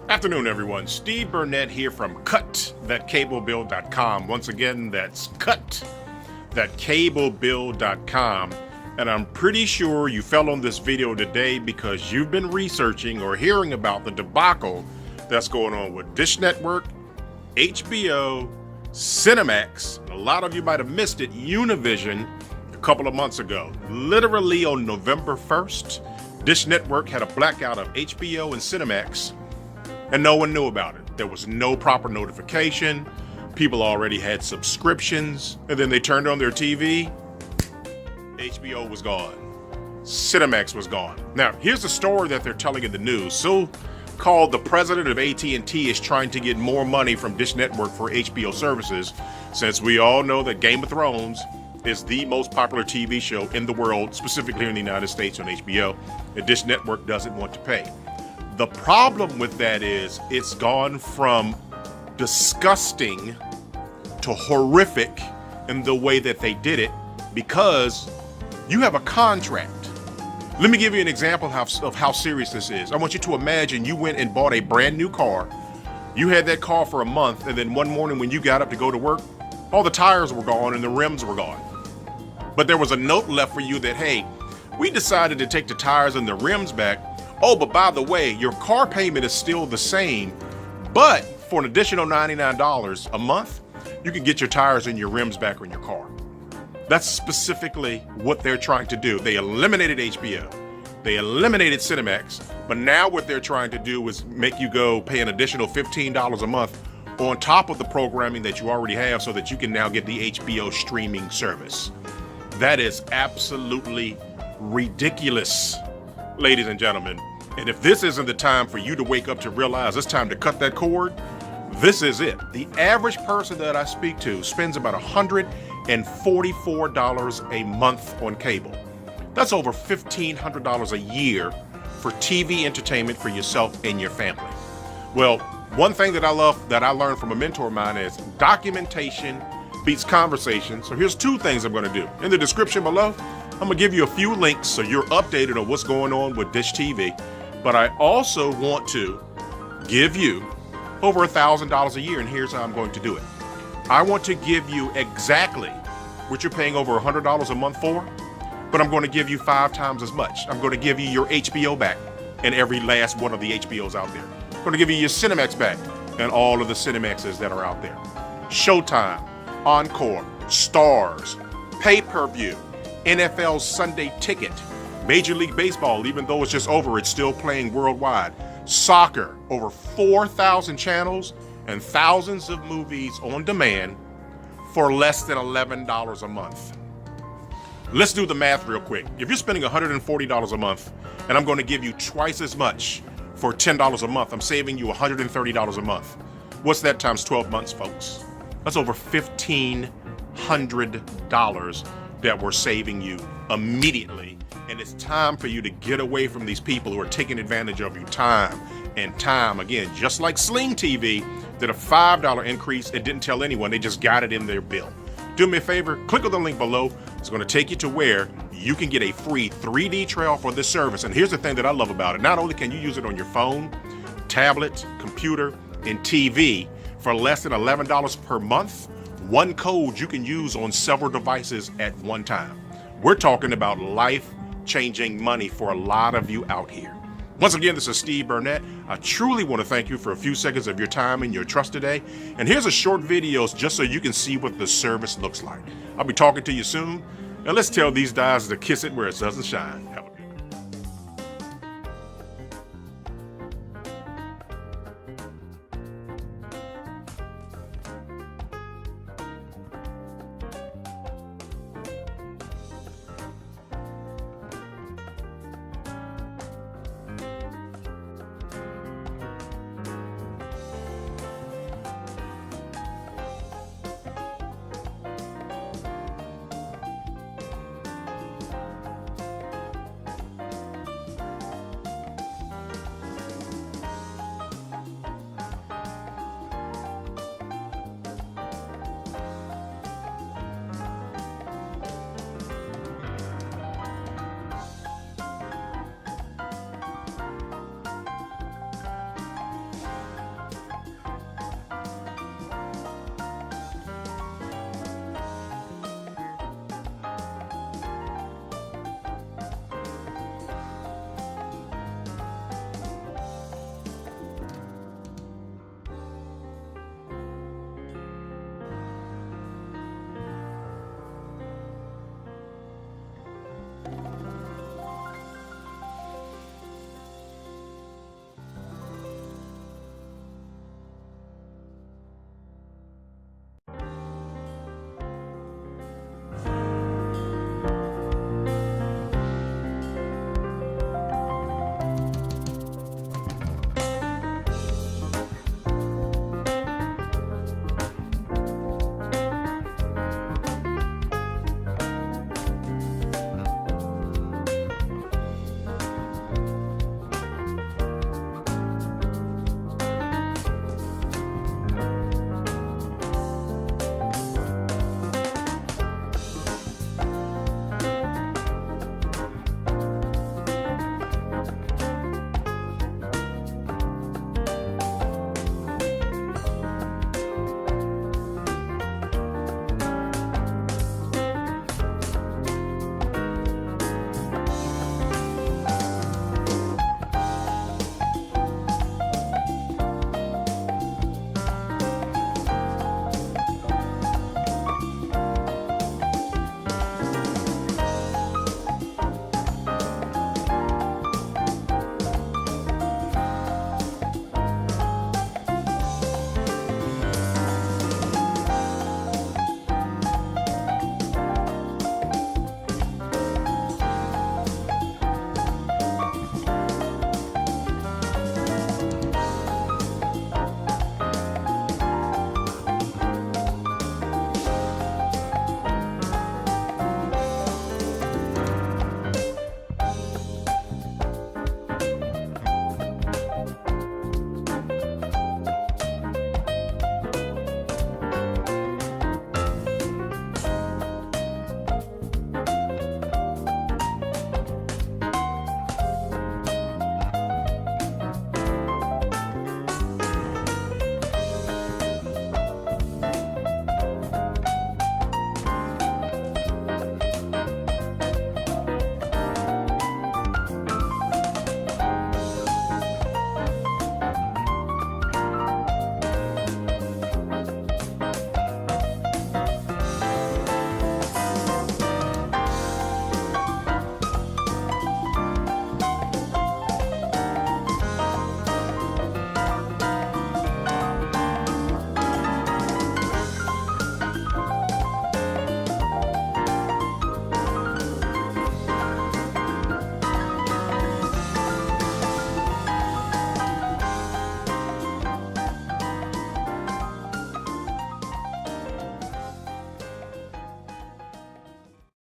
Afternoon, everyone. Steve Burnett here from cut-that-cable-bill.com. Once again, that's cut-that-cable-bill.com. And I'm pretty sure you fell on this video today because you've been researching or hearing about the debacle that's going on with Dish Network, HBO, Cinemax, and a lot of you might have missed it, Univision, a couple of months ago. Literally on November 1st, Dish Network had a blackout of HBO and Cinemax, and no one knew about it. There was no proper notification. People already had subscriptions, and then they turned on their TV. HBO was gone. Cinemax was gone. Now, here's the story that they're telling in the news. So-called the president of AT&T is trying to get more money from Dish Network for HBO services, since we all know that Game of Thrones is the most popular TV show in the world, specifically here in the United States on HBO, and Dish Network doesn't want to pay. The problem with that is it's gone from disgusting to horrific in the way that they did it, because you have a contract. Let me give you an example of how serious this is. I want you to imagine you went and bought a brand new car. You had that car for a month, and then one morning when you got up to go to work, all the tires were gone and the rims were gone. But there was a note left for you that, hey, we decided to take the tires and the rims back. Oh, but by the way, your car payment is still the same, but for an additional $99 a month, you can get your tires and your rims back on your car. That's specifically what they're trying to do. They eliminated HBO. They eliminated Cinemax, but now what they're trying to do is make you go pay an additional $15 a month on top of the programming that you already have so that you can now get the HBO streaming service. That is absolutely ridiculous, ladies and gentlemen. And if this isn't the time for you to wake up to realize it's time to cut that cord, this is it. The average person that I speak to spends about $144 a month on cable. That's over $1,500 a year for TV entertainment for yourself and your family. Well, one thing that I learned from a mentor of mine is documentation beats conversation. So here's two things I'm going to do. In the description below, I'm going to give you a few links so you're updated on what's going on with Dish TV. But I also want to give you over $1,000 a year, and here's how I'm going to do it. I want to give you exactly what you're paying over $100 a month for, but I'm going to give you 5 times as much. I'm going to give you your HBO back and every last one of the HBOs out there. I'm going to give you your Cinemax back and all of the Cinemaxes that are out there. Showtime, Encore, Stars, pay-per-view, NFL Sunday Ticket, Major League Baseball, even though it's just over, it's still playing worldwide. Soccer, over 4,000 channels and thousands of movies on demand for less than $11 a month. Let's do the math real quick. If you're spending $140 a month and I'm going to give you twice as much for $10 a month, I'm saving you $130 a month. What's that times 12 months, folks? That's over $1,500 that we're saving you immediately. And it's time for you to get away from these people who are taking advantage of you time and time again. Just like Sling TV did a $5 increase and didn't tell anyone, they just got it in their bill. Do me a favor, click on the link below. It's going to take you to where you can get a free 3D trial for this service. And here's the thing that I love about it. Not only can you use it on your phone, tablet, computer, and TV for less than $11 per month, one code you can use on several devices at one time. We're talking about life-changing money for a lot of you out here. Once again, this is Steve Burnett. I truly want to thank you for a few seconds of your time and your trust today. And here's a short video just so you can see what the service looks like. I'll be talking to you soon. And let's tell these guys to kiss it where it doesn't shine. Have a good one.